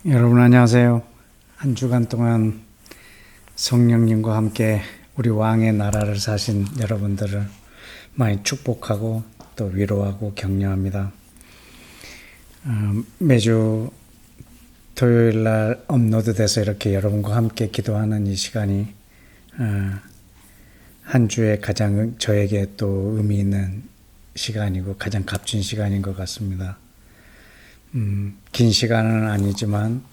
여러분 안녕하세요. 한 주간 동안 성령님과 함께 우리 왕의 나라를 사신 여러분들을 많이 축복하고 또 위로하고 격려합니다. 매주 토요일 날 업로드돼서 이렇게 여러분과 함께 기도하는 이 시간이 한 주에 가장 저에게 또 의미 있는 시간이고 가장 값진 시간인 것 같습니다. 긴 시간은 아니지만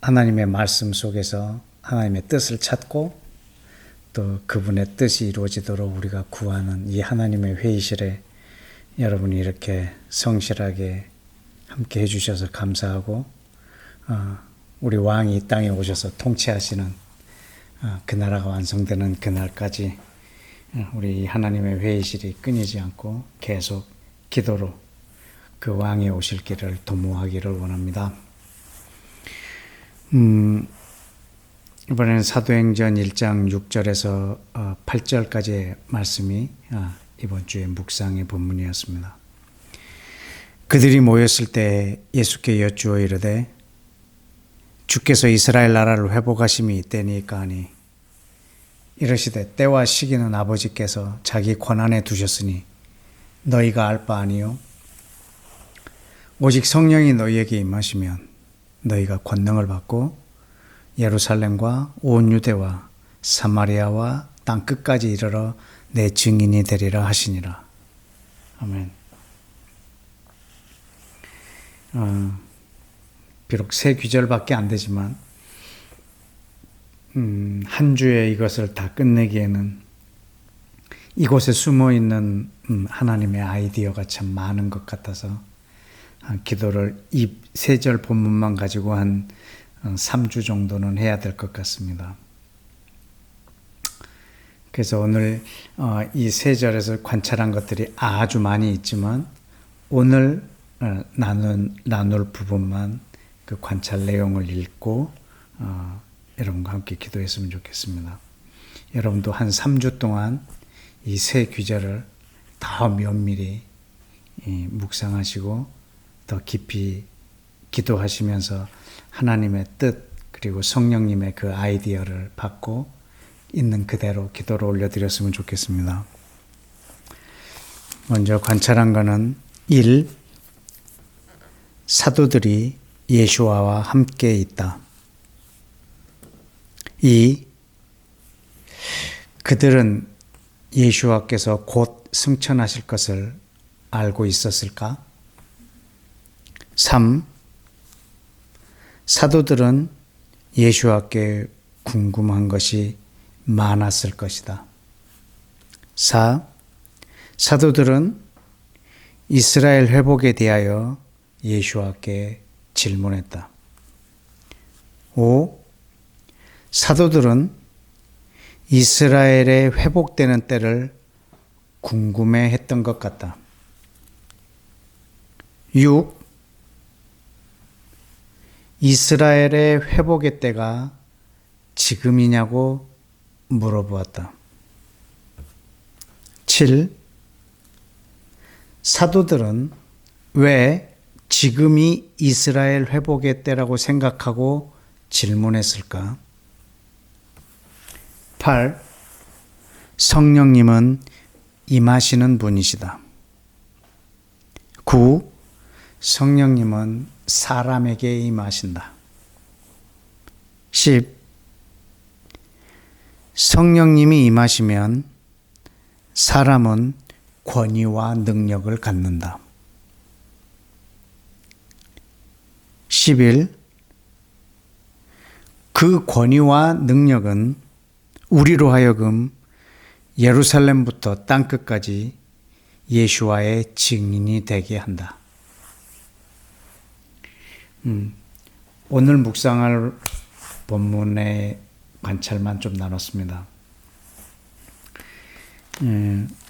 하나님의 말씀 속에서 하나님의 뜻을 찾고 또 그분의 뜻이 이루어지도록 우리가 구하는 이 하나님의 회의실에 여러분이 이렇게 성실하게 함께 해주셔서 감사하고 우리 왕이 이 땅에 오셔서 통치하시는 그 나라가 완성되는 그날까지 우리 하나님의 회의실이 끊이지 않고 계속 기도로 그 왕이 오실 길을 도모하기를 원합니다. 이번에는 사도행전 1장 6절에서 8절까지의 말씀이 이번 주의 묵상의 본문이었습니다. 그들이 모였을 때 예수께 여쭈어 이르되 주께서 이스라엘 나라를 회복하심이 이때니까 하니 이르시되 때와 시기는 아버지께서 자기 권한에 두셨으니 너희가 알 바 아니요 오직 성령이 너희에게 임하시면 너희가 권능을 받고 예루살렘과 온 유대와 사마리아와 땅 끝까지 이르러 내 증인이 되리라 하시니라. 아멘. 비록 세 귀절밖에 안 되지만 한 주에 이것을 다 끝내기에는 이곳에 숨어 있는 하나님의 아이디어가 참 많은 것 같아서 기도를 이 세 절 본문만 가지고 한 3주 정도는 해야 될 것 같습니다. 그래서 오늘 이 세 절에서 관찰한 것들이 아주 많이 있지만 오늘 나눌 부분만 그 관찰 내용을 읽고 여러분과 함께 기도했으면 좋겠습니다. 여러분도 한 3주 동안 이 세 귀절을 더 면밀히 묵상하시고 더 깊이 기도하시면서 하나님의 뜻 그리고 성령님의 그 아이디어를 받고 있는 그대로 기도를 올려드렸으면 좋겠습니다. 먼저 관찰한 것은 1. 사도들이 예수와와 함께 있다. 2. 그들은 예수와께서 곧 승천하실 것을 알고 있었을까? 3. 사도들은 예수와께 궁금한 것이 많았을 것이다. 4. 사도들은 이스라엘 회복에 대하여 예수와께 질문했다. 5. 사도들은 이스라엘의 회복되는 때를 궁금해했던 것 같다. 6. 이스라엘의 회복의 때가 지금이냐고 물어보았다. 7. 사도들은 왜 지금이 이스라엘 회복의 때라고 생각하고 질문했을까? 8. 성령님은 임하시는 분이시다. 9. 성령님은 사람에게 임하신다. 10. 성령님이 임하시면 사람은 권위와 능력을 갖는다. 11. 그 권위와 능력은 우리로 하여금 예루살렘부터 땅끝까지 예수와의 증인이 되게 한다. 오늘 묵상할 본문의 관찰만 좀 나눴습니다.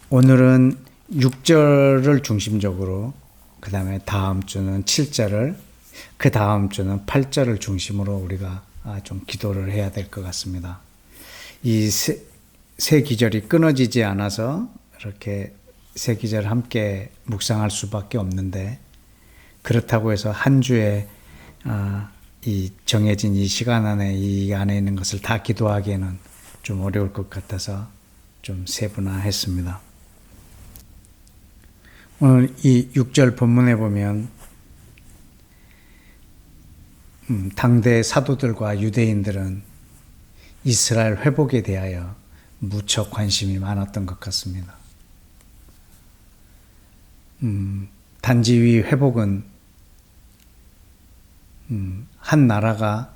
오늘은 6절을 중심적으로 그 다음에 다음 주는 7절을 그 다음 주는 8절을 중심으로 우리가 좀 기도를 해야 될 것 같습니다. 이 세 기절이 끊어지지 않아서 이렇게 세 기절 함께 묵상할 수밖에 없는데 그렇다고 해서 한 주에 이 정해진 이 시간 안에 이 안에 있는 것을 다 기도하기에는 좀 어려울 것 같아서 좀 세분화했습니다. 오늘 이 6절 본문에 보면 당대 사도들과 유대인들은 이스라엘 회복에 대하여 무척 관심이 많았던 것 같습니다. 단지 이 회복은 한 나라가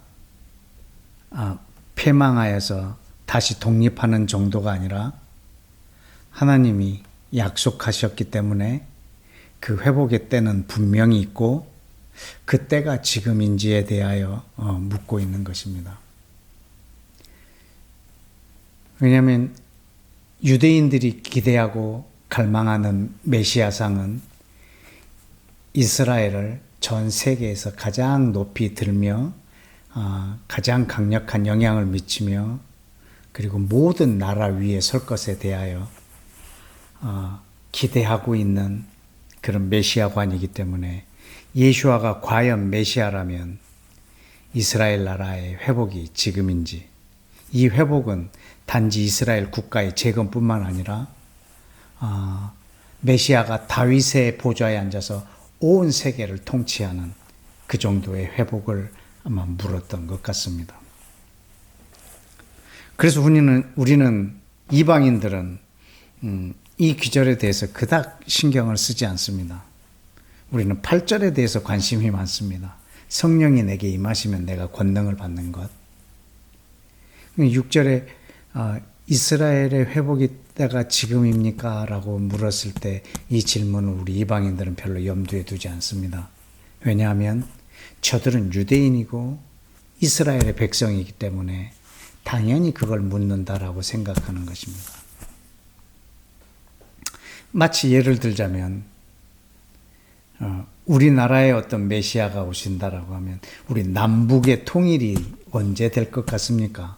패망하여서 다시 독립하는 정도가 아니라 하나님이 약속하셨기 때문에 그 회복의 때는 분명히 있고 그 때가 지금인지에 대하여 묻고 있는 것입니다. 왜냐하면 유대인들이 기대하고 갈망하는 메시아상은 이스라엘을 전 세계에서 가장 높이 들며 가장 강력한 영향을 미치며 그리고 모든 나라 위에 설 것에 대하여 기대하고 있는 그런 메시아관이기 때문에 예수아가 과연 메시아라면 이스라엘 나라의 회복이 지금인지, 이 회복은 단지 이스라엘 국가의 재건뿐만 아니라 메시아가 다윗의 보좌에 앉아서 온 세계를 통치하는 그 정도의 회복을 아마 물었던 것 같습니다. 그래서 우리는 이방인들은 이 귀절에 대해서 그닥 신경을 쓰지 않습니다. 우리는 8절에 대해서 관심이 많습니다. 성령이 내게 임하시면 내가 권능을 받는 것. 6절에 이스라엘의 회복이 때가 지금입니까? 라고 물었을 때 이 질문을 우리 이방인들은 별로 염두에 두지 않습니다. 왜냐하면 저들은 유대인이고 이스라엘의 백성이기 때문에 당연히 그걸 묻는다라고 생각하는 것입니다. 마치 예를 들자면 우리나라에 어떤 메시아가 오신다라고 하면 우리 남북의 통일이 언제 될 것 같습니까?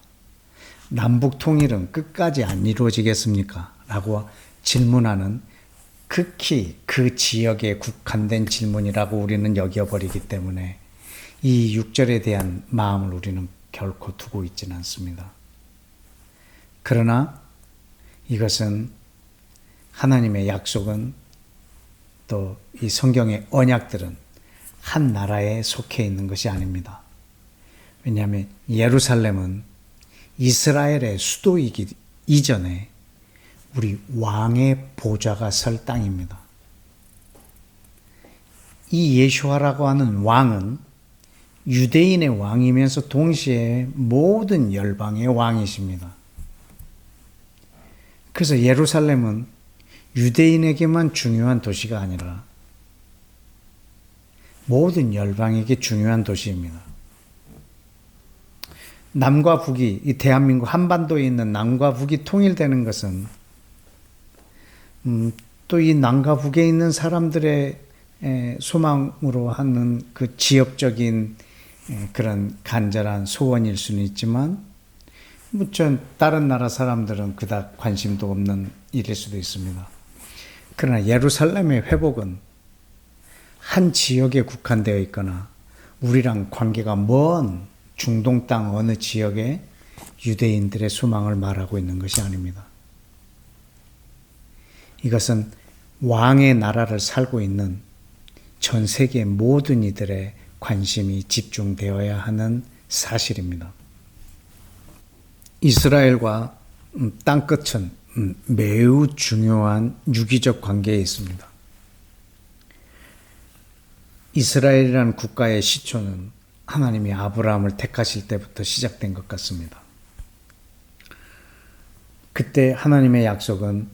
남북 통일은 끝까지 안 이루어지겠습니까? 라고 질문하는 극히 그 지역에 국한된 질문이라고 우리는 여겨버리기 때문에 이 6절에 대한 마음을 우리는 결코 두고 있지는 않습니다. 그러나 이것은 하나님의 약속은 또 이 성경의 언약들은 한 나라에 속해 있는 것이 아닙니다. 왜냐하면 예루살렘은 이스라엘의 수도이기 이전에 우리 왕의 보좌가 설 땅입니다. 이 예수아라고 하는 왕은 유대인의 왕이면서 동시에 모든 열방의 왕이십니다. 그래서 예루살렘은 유대인에게만 중요한 도시가 아니라 모든 열방에게 중요한 도시입니다. 남과 북이, 이 대한민국 한반도에 있는 남과 북이 통일되는 것은 또 이 남과 북에 있는 사람들의 소망으로 하는 그 지역적인 그런 간절한 소원일 수는 있지만 다른 나라 사람들은 그닥 관심도 없는 일일 수도 있습니다. 그러나 예루살렘의 회복은 한 지역에 국한되어 있거나 우리랑 관계가 먼 중동 땅 어느 지역에 유대인들의 소망을 말하고 있는 것이 아닙니다. 이것은 왕의 나라를 살고 있는 전 세계 모든 이들의 관심이 집중되어야 하는 사실입니다. 이스라엘과 땅끝은 매우 중요한 유기적 관계에 있습니다. 이스라엘이라는 국가의 시초는 하나님이 아브라함을 택하실 때부터 시작된 것 같습니다. 그때 하나님의 약속은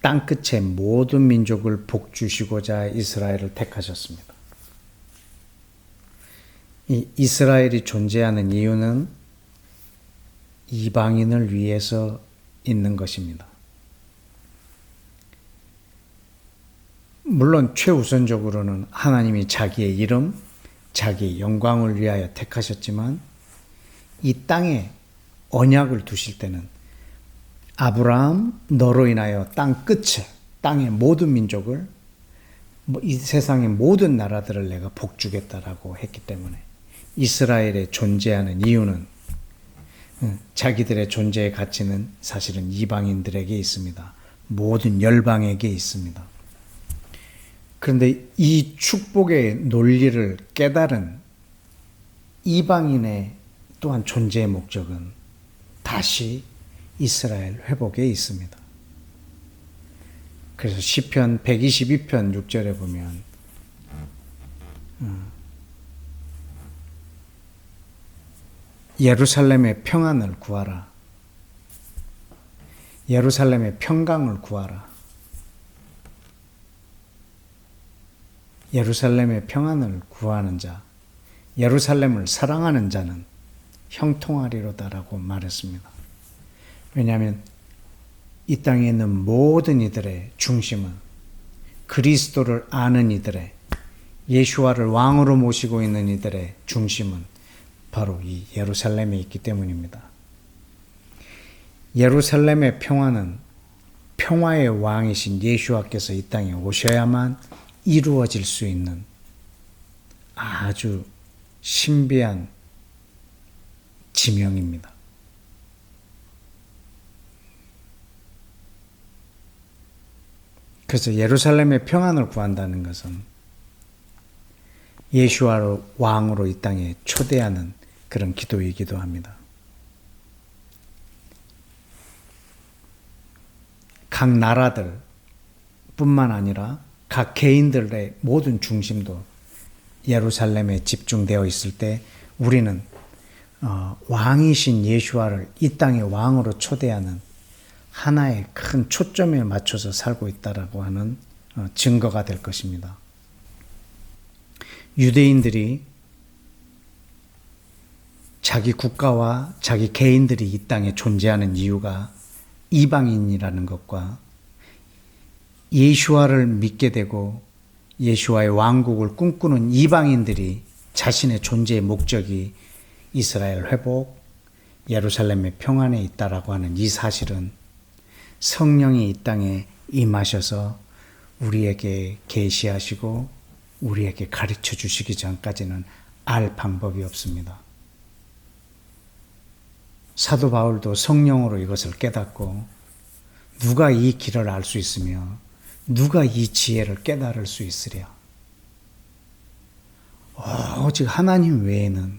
땅끝의 모든 민족을 복주시고자 이스라엘을 택하셨습니다. 이 이스라엘이 존재하는 이유는 이방인을 위해서 있는 것입니다. 물론 최우선적으로는 하나님이 자기의 이름, 자기의 영광을 위하여 택하셨지만 이 땅에 언약을 두실 때는 아브라함 너로 인하여 땅 끝에 땅의 모든 민족을 이 세상의 모든 나라들을 내가 복주겠다라고 했기 때문에 이스라엘에 존재하는 이유는 자기들의 존재의 가치는 사실은 이방인들에게 있습니다. 모든 열방에게 있습니다. 그런데 이 축복의 논리를 깨달은 이방인의 또한 존재의 목적은 다시 이스라엘 회복에 있습니다. 그래서 시편 122편 6절에 보면 예루살렘의 평안을 구하라. 예루살렘의 평강을 구하라. 예루살렘의 평안을 구하는 자, 예루살렘을 사랑하는 자는 형통하리로다라고 말했습니다. 왜냐하면 이 땅에 있는 모든 이들의 중심은 그리스도를 아는 이들의, 예수와를 왕으로 모시고 있는 이들의 중심은 바로 이 예루살렘에 있기 때문입니다. 예루살렘의 평화는 평화의 왕이신 예수와께서 이 땅에 오셔야만 이루어질 수 있는 아주 신비한 지명입니다. 그래서 예루살렘의 평안을 구한다는 것은 예수와 왕으로 이 땅에 초대하는 그런 기도이기도 합니다. 각 나라들 뿐만 아니라 각 개인들의 모든 중심도 예루살렘에 집중되어 있을 때 우리는 왕이신 예수와를 이 땅의 왕으로 초대하는 하나의 큰 초점에 맞춰서 살고 있다라고 하는 증거가 될 것입니다. 유대인들이 자기 국가와 자기 개인들이 이 땅에 존재하는 이유가 이방인이라는 것과 예수와를 믿게 되고 예수와의 왕국을 꿈꾸는 이방인들이 자신의 존재의 목적이 이스라엘 회복, 예루살렘의 평안에 있다라고 하는 이 사실은 성령이 이 땅에 임하셔서 우리에게 계시하시고 우리에게 가르쳐 주시기 전까지는 알 방법이 없습니다. 사도 바울도 성령으로 이것을 깨닫고 누가 이 길을 알 수 있으며 누가 이 지혜를 깨달을 수 있으랴. 오직 하나님 외에는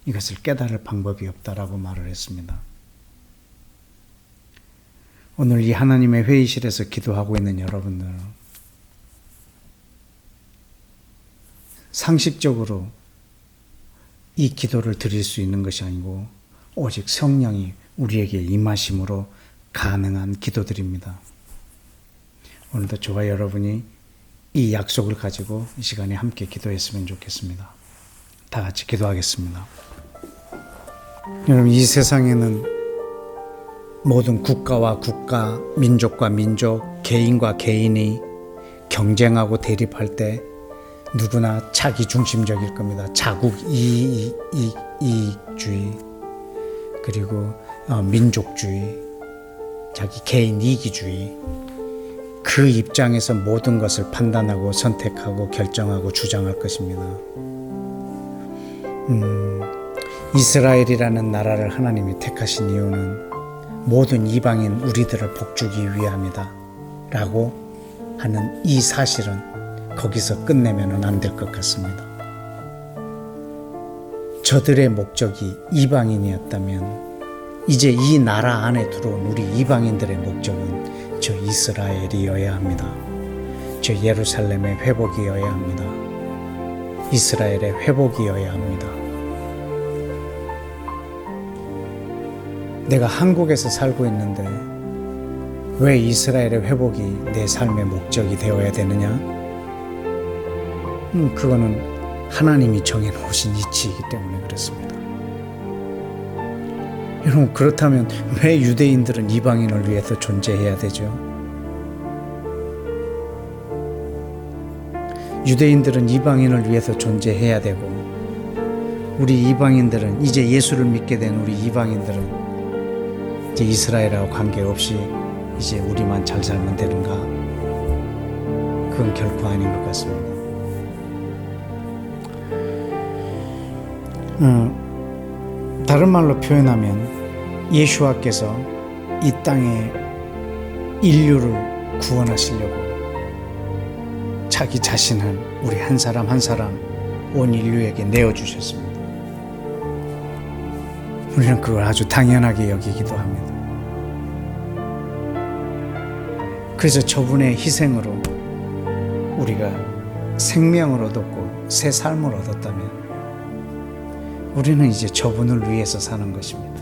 이것을 깨달을 방법이 없다라고 말을 했습니다. 오늘 이 하나님의 회의실에서 기도하고 있는 여러분들, 상식적으로 이 기도를 드릴 수 있는 것이 아니고 오직 성령이 우리에게 임하심으로 가능한 기도들입니다. 오늘도 저와 여러분이 이 약속을 가지고 이 시간에 함께 기도했으면 좋겠습니다. 다 같이 기도하겠습니다. 여러분, 이 세상에는 모든 국가와 국가, 민족과 민족, 개인과 개인이 경쟁하고 대립할 때 누구나 자기 중심적일 겁니다. 자국 이익주의, 그리고 민족주의, 자기 개인 이기주의, 그 입장에서 모든 것을 판단하고 선택하고 결정하고 주장할 것입니다. 이스라엘이라는 나라를 하나님이 택하신 이유는 모든 이방인 우리들을 복주기 위함이다 라고 하는 이 사실은 거기서 끝내면 안 될 것 같습니다. 저들의 목적이 이방인이었다면 이제 이 나라 안에 들어온 우리 이방인들의 목적은 저 이스라엘이어야 합니다. 저 예루살렘의 회복이어야 합니다. 이스라엘의 회복이어야 합니다. 내가 한국에서 살고 있는데 왜 이스라엘의 회복이 내 삶의 목적이 되어야 되느냐? 그거는 하나님이 정해놓으신 이치이기 때문에 그렇습니다. 여러분, 그렇다면 왜 유대인들은 이방인을 위해서 존재해야 되죠? 유대인들은 이방인을 위해서 존재해야 되고 우리 이방인들은 이제 예수를 믿게 된 우리 이방인들은 이제 이스라엘하고 관계없이 이제 우리만 잘 살면 되는가? 그건 결코 아닌 것 같습니다. 다른 말로 표현하면 예수와께서 이 땅에 인류를 구원하시려고 자기 자신을 우리 한 사람 한 사람 온 인류에게 내어주셨습니다. 우리는 그걸 아주 당연하게 여기기도 합니다. 그래서 저분의 희생으로 우리가 생명을 얻었고 새 삶을 얻었다면 우리는 이제 저분을 위해서 사는 것입니다.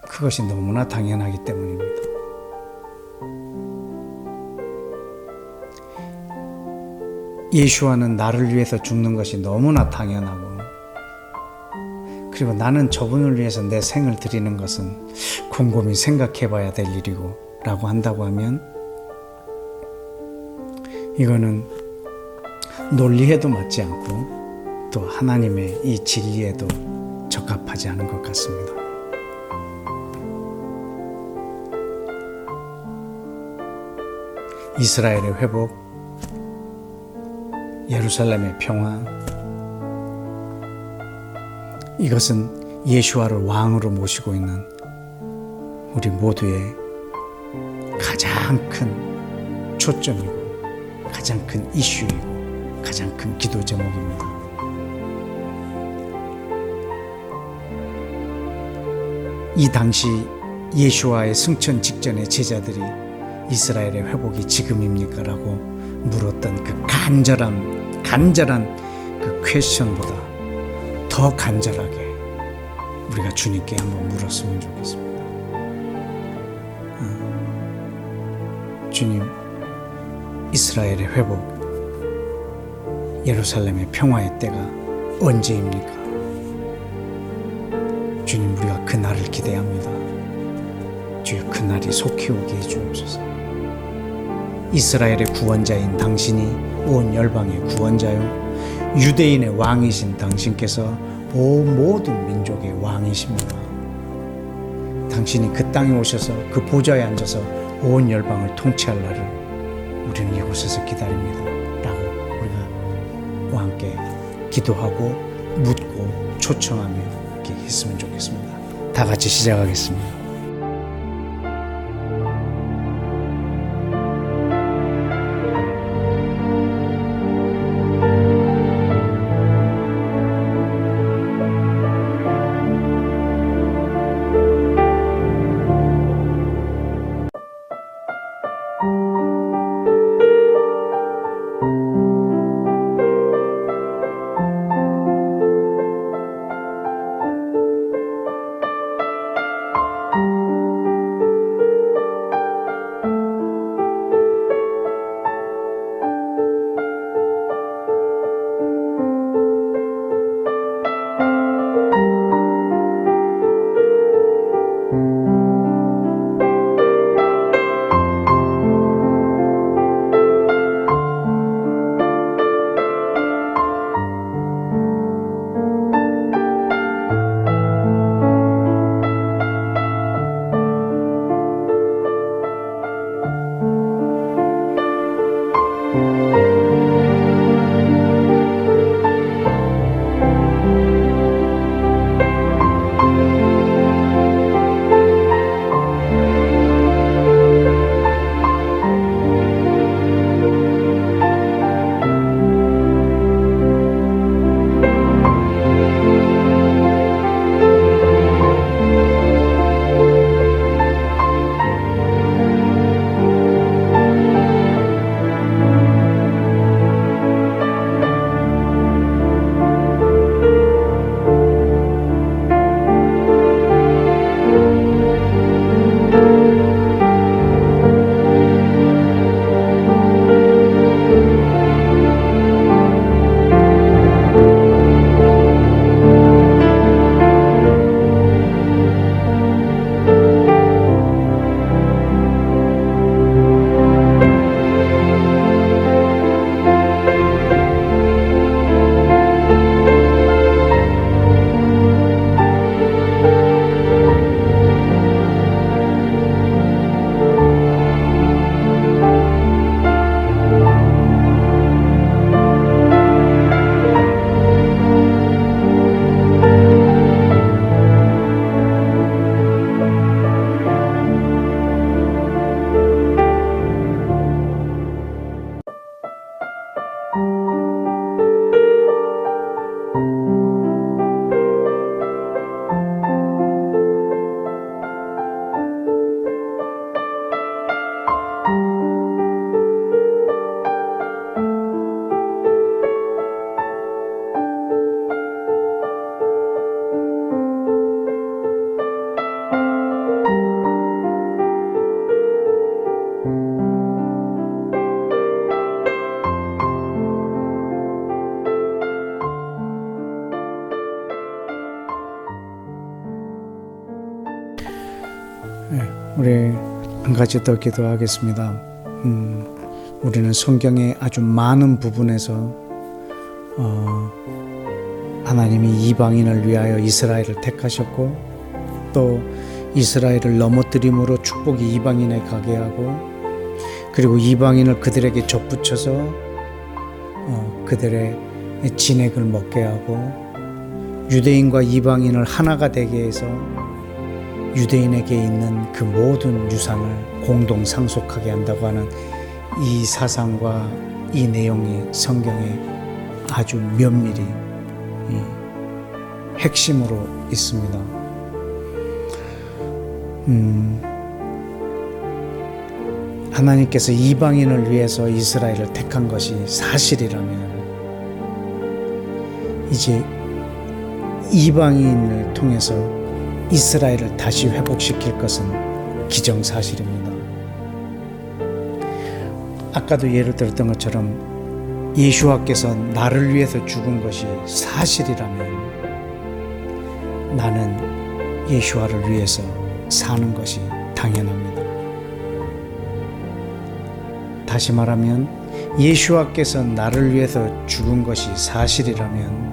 그것이 너무나 당연하기 때문입니다. 예수와는 나를 위해서 죽는 것이 너무나 당연하고, 그리고 나는 저분을 위해서 내 생을 드리는 것은 곰곰이 생각해 봐야 될 일이고 라고 한다고 하면 이거는 논리에도 맞지 않고 또 하나님의 이 진리에도 적합하지 않은 것 같습니다. 이스라엘의 회복, 예루살렘의 평화, 이것은 예수와를 왕으로 모시고 있는 우리 모두의 가장 큰 초점이고 가장 큰 이슈이고 가장 큰 기도 제목입니다. 이 당시 예수와의 승천 직전에 제자들이 이스라엘의 회복이 지금입니까? 라고 물었던 그 간절한 그 퀘스천보다 더 간절하게 우리가 주님께 한번 물었으면 좋겠습니다. 주님, 이스라엘의 회복, 예루살렘의 평화의 때가 언제입니까? 주님, 우리가 그 날을 기대합니다. 주여, 그 날이 속히 오게 해주옵소서. 이스라엘의 구원자인 당신이 온 열방의 구원자요 유대인의 왕이신 당신께서 모든 민족의 왕이십니다. 당신이 그 땅에 오셔서 그 보좌에 앉아서 온 열방을 통치할 날을 우리는 이곳에서 기다립니다. 라고 우리가 함께 기도하고 묻고 초청하며 이렇게 했으면 좋겠습니다. 다 같이 시작하겠습니다. 우리 한 가지 더 기도하겠습니다. 우리는 성경의 아주 많은 부분에서 하나님이 이방인을 위하여 이스라엘을 택하셨고 또 이스라엘을 넘어뜨림으로 축복이 이방인에 가게 하고 그리고 이방인을 그들에게 접붙여서 그들의 진액을 먹게 하고 유대인과 이방인을 하나가 되게 해서 유대인에게 있는 그 모든 유산을 공동 상속하게 한다고 하는 이 사상과 이 내용이 성경에 아주 면밀히 핵심으로 있습니다. 하나님께서 이방인을 위해서 이스라엘을 택한 것이 사실이라면 이제 이방인을 통해서 이스라엘을 다시 회복시킬 것은 기정사실입니다. 아까도 예를 들었던 것처럼 예수와께서 나를 위해서 죽은 것이 사실이라면 나는 예수와를 위해서 사는 것이 당연합니다. 다시 말하면 예수와께서 나를 위해서 죽은 것이 사실이라면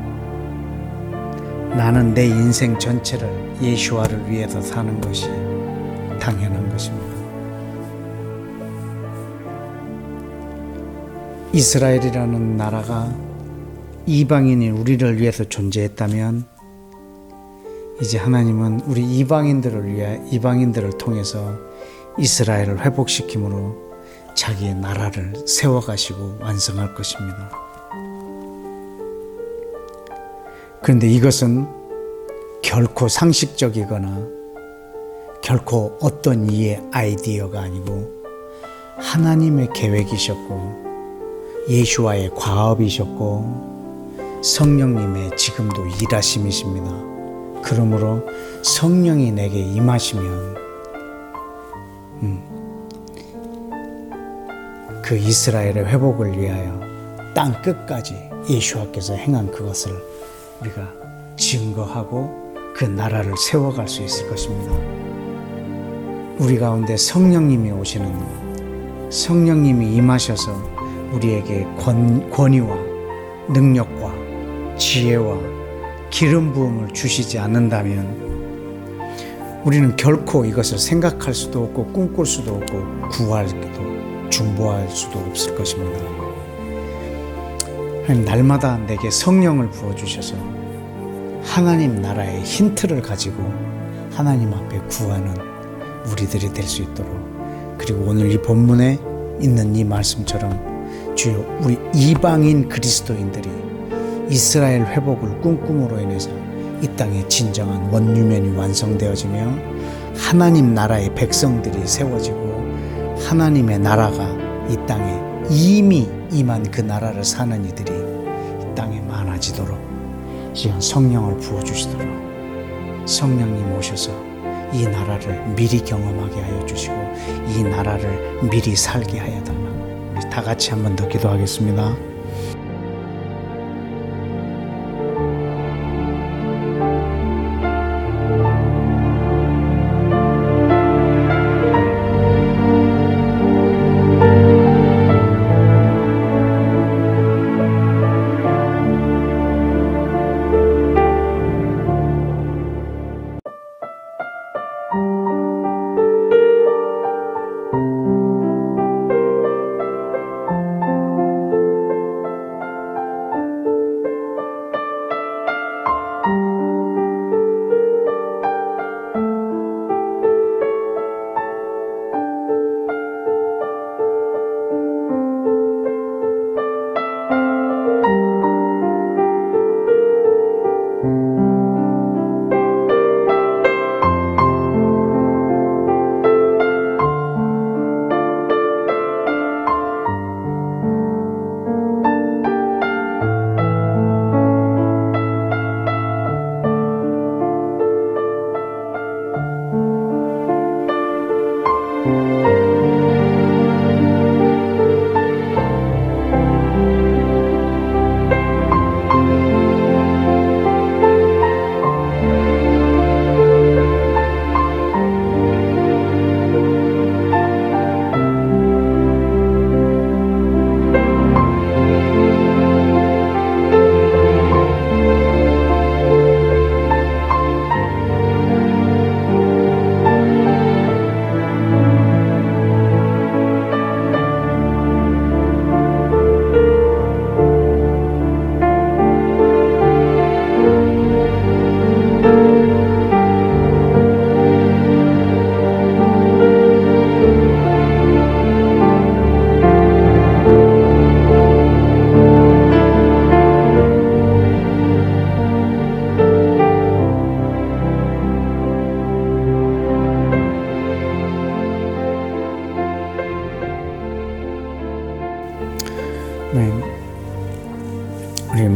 나는 내 인생 전체를 예수와를 위해서 사는 것이 당연한 것입니다. 이스라엘이라는 나라가 이방인이 우리를 위해서 존재했다면 이제 하나님은 우리 이방인들을 통해서 이스라엘을 회복시킴으로 자기의 나라를 세워가시고 완성할 것입니다. 그런데 이것은 결코 상식적이거나 결코 어떤 이의 아이디어가 아니고 하나님의 계획이셨고 예수와의 과업이셨고 성령님의 지금도 일하심이십니다. 그러므로 성령이 내게 임하시면 그 이스라엘의 회복을 위하여 땅 끝까지 예수와께서 행한 그것을 우리가 증거하고 그 나라를 세워갈 수 있을 것입니다. 우리 가운데 성령님이 오시는 성령님이 임하셔서 우리에게 권위와 능력과 지혜와 기름 부음을 주시지 않는다면 우리는 결코 이것을 생각할 수도 없고 꿈꿀 수도 없고 구하기도 중보할 수도 없을 것입니다. 하나님 날마다 내게 성령을 부어주셔서 하나님 나라의 힌트를 가지고 하나님 앞에 구하는 우리들이 될 수 있도록 그리고 오늘 이 본문에 있는 이 말씀처럼 주여 우리 이방인 그리스도인들이 이스라엘 회복을 꿈꿈으로 인해서 이 땅에 진정한 원유면이 완성되어지며 하나님 나라의 백성들이 세워지고 하나님의 나라가 이 땅에 이미 임한 그 나라를 사는 이들이 이 땅에 많아지도록 시간 성령을 부어주시도록 성령님 오셔서 이 나라를 미리 경험하게 하여 주시고 이 나라를 미리 살게 하여 달라. 우리 다 같이 한 번 더 기도하겠습니다.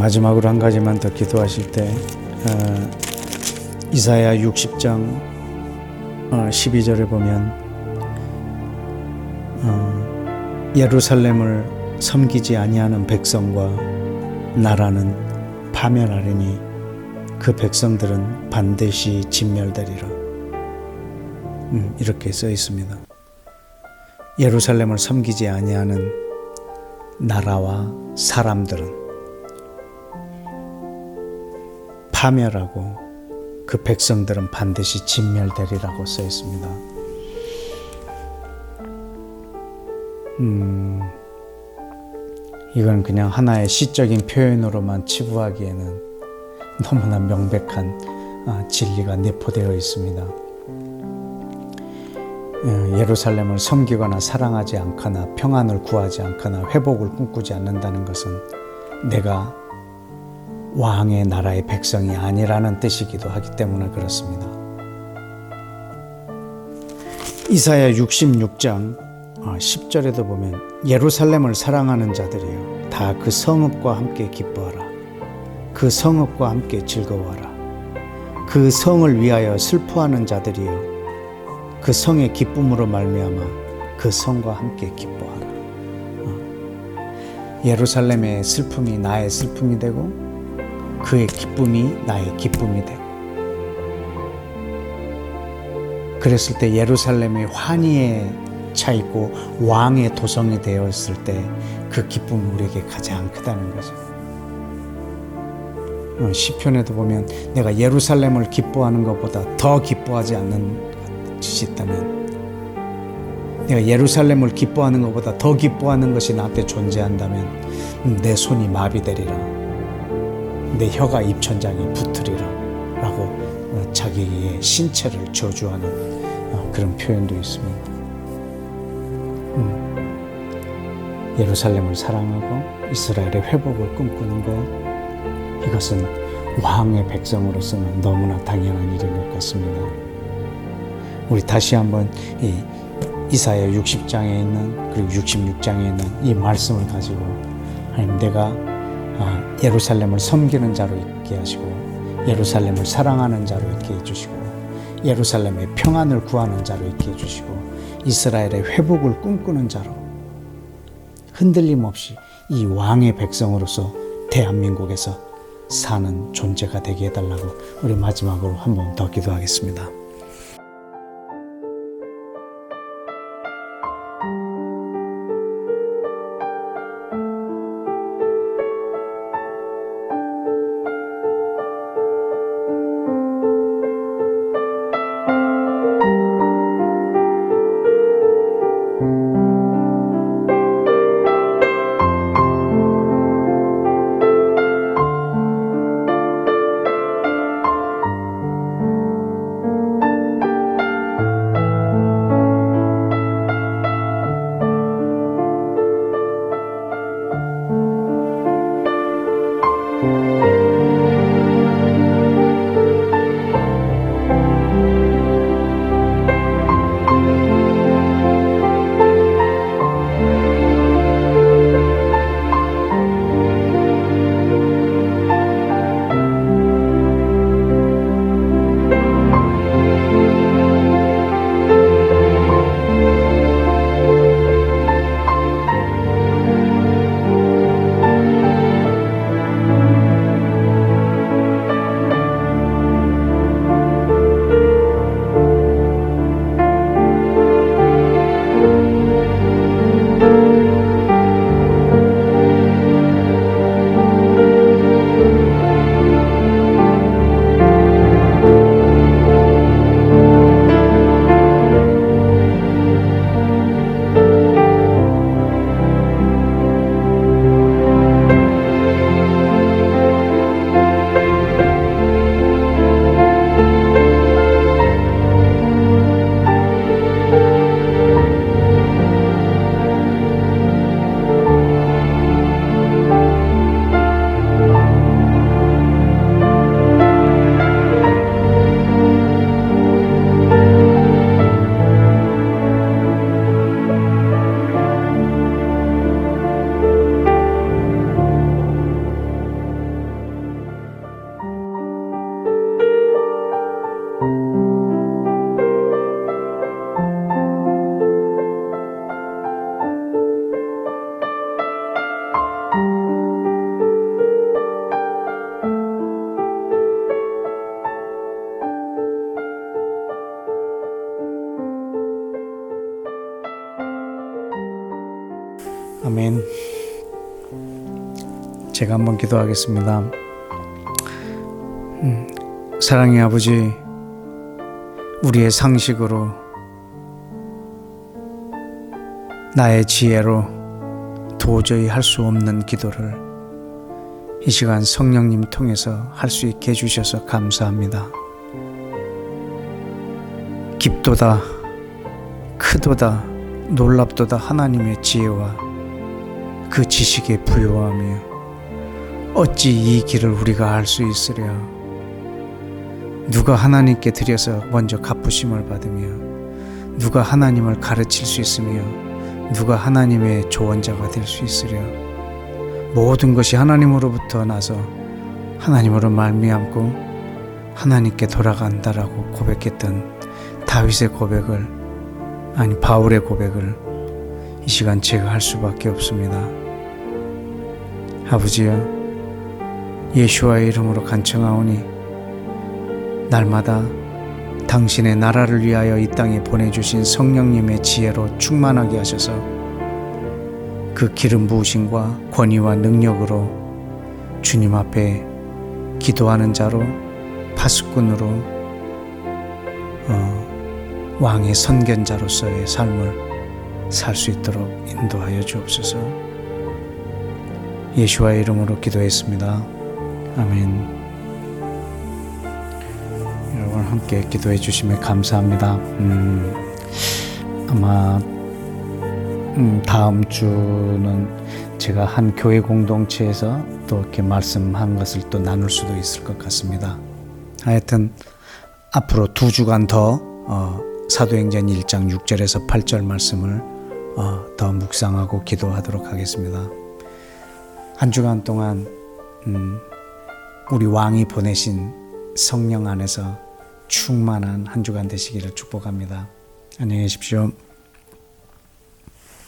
마지막으로 한 가지만 더 기도하실 때 이사야 60장 12절에 보면 예루살렘을 섬기지 아니하는 백성과 나라는 파멸하리니 그 백성들은 반드시 진멸되리라. 이렇게 써 있습니다. 예루살렘을 섬기지 아니하는 나라와 사람들은 파멸하고 그 백성들은 반드시 진멸되리라고 써 있습니다. 이건 그냥 하나의 시적인 표현으로만 치부하기에는 너무나 명백한 진리가 내포되어 있습니다. 예루살렘을 섬기거나 사랑하지 않거나 평안을 구하지 않거나 회복을 꿈꾸지 않는다는 것은 내가 왕의 나라의 백성이 아니라는 뜻이기도 하기 때문에 그렇습니다. 이사야 66장 10절에도 보면 예루살렘을 사랑하는 자들이여 다 그 성읍과 함께 기뻐하라. 그 성읍과 함께 즐거워하라. 그 성을 위하여 슬퍼하는 자들이여 그 성의 기쁨으로 말미암아 그 성과 함께 기뻐하라. 예루살렘의 슬픔이 나의 슬픔이 되고 그의 기쁨이 나의 기쁨이 되고, 그랬을 때 예루살렘이 환희에 차 있고 왕의 도성이 되었을 때 그 기쁨이 우리에게 가장 크다는 거죠. 시편에도 보면 내가 예루살렘을 기뻐하는 것보다 더 기뻐하지 않는 것이 있다면, 내가 예루살렘을 기뻐하는 것보다 더 기뻐하는 것이 나한테 존재한다면 내 손이 마비되리라, 내 혀가 입천장에 붙으리라 라고 자기의 신체를 저주하는 그런 표현도 있습니다. 예루살렘을 사랑하고 이스라엘의 회복을 꿈꾸는 것, 이것은 왕의 백성으로서는 너무나 당연한 일인 것 같습니다. 우리 다시 한번 이 이사야 60장에 있는 그리고 66장에 있는 이 말씀을 가지고 하나님, 내가 예루살렘을 섬기는 자로 있게 하시고 예루살렘을 사랑하는 자로 있게 해주시고 예루살렘의 평안을 구하는 자로 있게 해주시고 이스라엘의 회복을 꿈꾸는 자로 흔들림 없이 이 왕의 백성으로서 대한민국에서 사는 존재가 되게 해달라고 우리 마지막으로 한 번 더 기도하겠습니다. 제가 한번 기도하겠습니다. 사랑의 아버지, 우리의 상식으로, 나의 지혜로 도저히 할 수 없는 기도를 이 시간 성령님 통해서 할 수 있게 해주셔서 감사합니다. 깊도다, 크도다, 놀랍도다 하나님의 지혜와 그 지식에 부요하며 어찌 이 길을 우리가 알 수 있으랴. 누가 하나님께 드려서 먼저 갚으심을 받으며, 누가 하나님을 가르칠 수 있으며, 누가 하나님의 조언자가 될 수 있으랴. 모든 것이 하나님으로부터 나서 하나님으로 말미암고 하나님께 돌아간다라고 고백했던 다윗의 고백을, 아니 바울의 고백을 이 시간 제가 할 수밖에 없습니다. 아버지여, 예수와의 이름으로 간청하오니 날마다 당신의 나라를 위하여 이 땅에 보내주신 성령님의 지혜로 충만하게 하셔서 그 기름 부으심과 권위와 능력으로 주님 앞에 기도하는 자로, 파수꾼으로, 왕의 선견자로서의 삶을 살 수 있도록 인도하여 주옵소서. 예수와의 이름으로 기도했습니다. 아멘. 여러분 함께 기도해 주시면 감사합니다. 아마 다음 주는 제가 한 교회 공동체에서 또 이렇게 말씀한 것을 또 나눌 수도 있을 것 같습니다. 하여튼 앞으로 2주간 더 사도행전 1장 6절에서 8절 말씀을 더 묵상하고 기도하도록 하겠습니다. 한 주간 동안 우리 왕이 보내신 성령 안에서 충만한 한 주간 되시기를 축복합니다. 안녕히 계십시오.